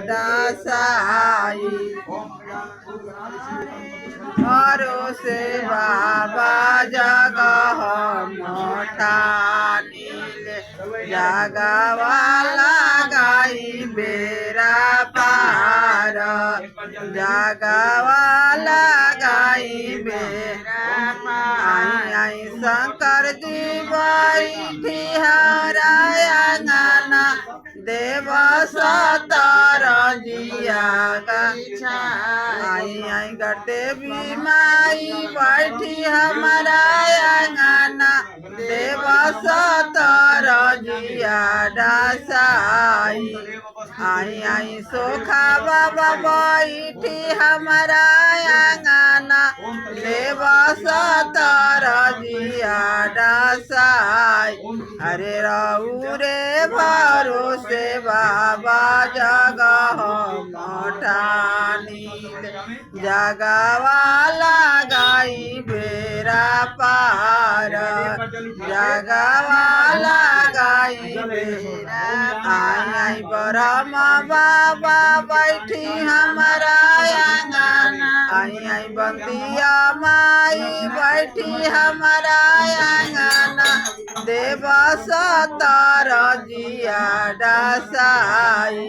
दासाई मारो से बाबा जगह मोठा नीले जगवाला गाई बेरा पार जगवाला गाई बेरा पार आई शंकर जी बैठी हराया गाना देव सतर जिया आई आई देवी माई बैठी हमारा गाना देव सतर जिया डासाई आई आई सोखा बाबा बैठी हमारा गाना देव सतर जिया डासाई अरे रहू रे भरोसे बाबा जगह मोठा नील जगवाला गाई बेरा पार जगवाला गाई बेरा आई आई ब्रह्मा बाबा बैठी हमारा आंगना आई आई बंदिया माई बैठी हमारा आंगना देव सतर जिया डासाई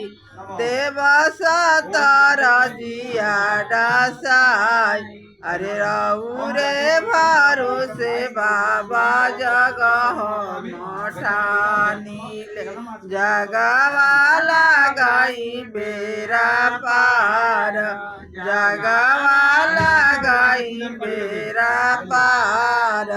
देव सतर जिया डासाई अरे रहू रे भरोसे बाबा जगह मोठा नील जगवाला गाई बेरा पार जगवाला गाई बेरा पार।